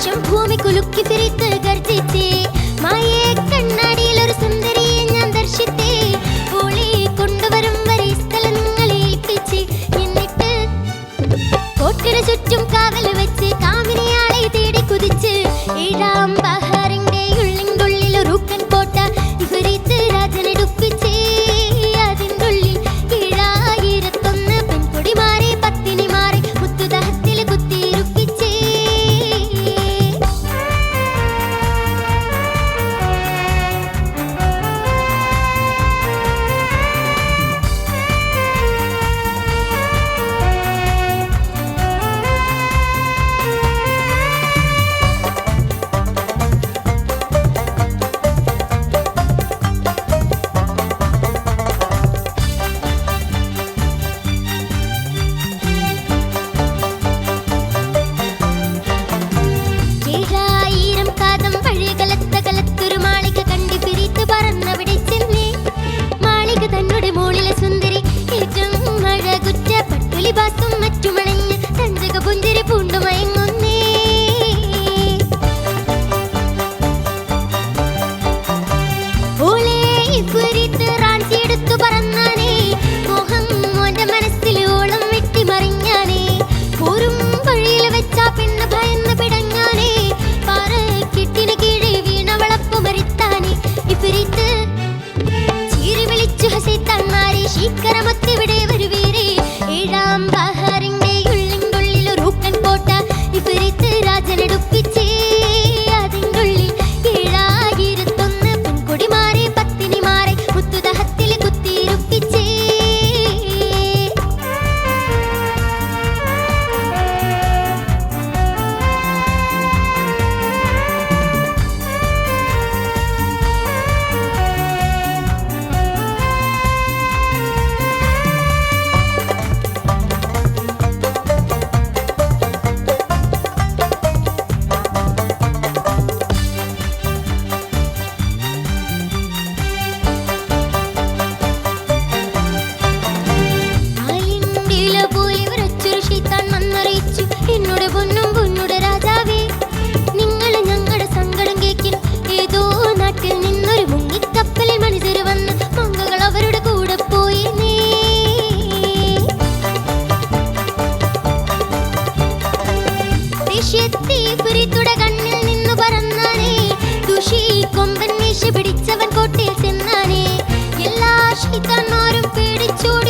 ആകാശം ഭൂമി കുലുക്കി പിരിത്ത് ഗർജിച്ചേ. മായേ കണ്ണാടിയിൽ ഒരു സുന്ദരിയെ ഞാൻ ദർശിത്തേ. ഓളെ കൊണ്ടുവരും വരെ സ്ഥലങ്ങളെ ഏൽപ്പിച്ച് എന്നിട്ട് കോട്ടിന് ചുറ്റും കാവൽ വെച്ച് കാമിനിയാളെ തേടി കുതിച്ച് ഏഴാം ബഹാറിന്റെ ഉള്ളിൻ്റെ റൂക്കൻ കോട്ട ഇഫ്രീത്ത് രാജനെടുപ്പിച്ചേ. അതിൻ്റെ ഉള്ളിൽ 7001 പെൺകുടിമാരെ പത്തിനിമാരെ മുത്തുദഹത്തിൽ കുത്തിയിരുപ്പിച്ചേ. മറ്റുമണഞ്ഞ് തഞ്ചക പുഞ്ചിരി പൂണ്ടുമയങ്ങുന്നേ. ഓളെ ഇഫ്രീത്ത് റാഞ്ചിയെടുത്തു പറന്നാനേ. മോഹം മോന്റെ മനസ്സിൽ ഓളം വെട്ടിമറിഞ്ഞാനേ. പോരും വഴിയിൽ വെച്ചാ പെണ്ണ് ഭയന്ന് പിടങ്ങാനേ. പാറക്കെട്ടിന് കീഴെ വീണവളപ്പു മരിത്താനേ. ഇഫ്രീത്ത് ചീറി വിളിച്ചു ഹസൈത്താന്മാരെ ശീക്കരമൊത്തിവിടെ വരുവീരേ. ഏഴാം ബഹാറിന്റെ ഉള്ളിൻ്റെ റൂക്കൻ കോട്ട ഇഫ്രീത്ത് രാജനെടുപ്പിച്ചേ. അതിൻ്റെ ഉള്ളിൽ 7001 പെൺകുടിമാരെ പത്തിനിമാരെ മുത്തുദഹത്തിൽ കുത്തിയിരുപ്പിച്ചേ. എന്നോട് പൊന്നും പൊന്നുടെ രാജാവേ, നിങ്ങൾ ഞങ്ങളുടെ സങ്കടം കേൾക്കിൻ. ഏതോ നാട്ടിൽ നിന്നൊരു മുങ്ങിക്കപ്പലിൽ മനുഷ്യർ വന്ന് മംഗകൾ അവരുടെ കൂടെ പോയി. ദേഷ്യത്തെ കണ്ണിൽ നിന്നു പറന്നാനേ. ദുഷി കൊമ്പൻ മീശ പിടിച്ചവൻ കോട്ടയിൽ ചെന്നാനേ. എല്ലാ ശൈത്താന്മാരും പേടിച്ചോടി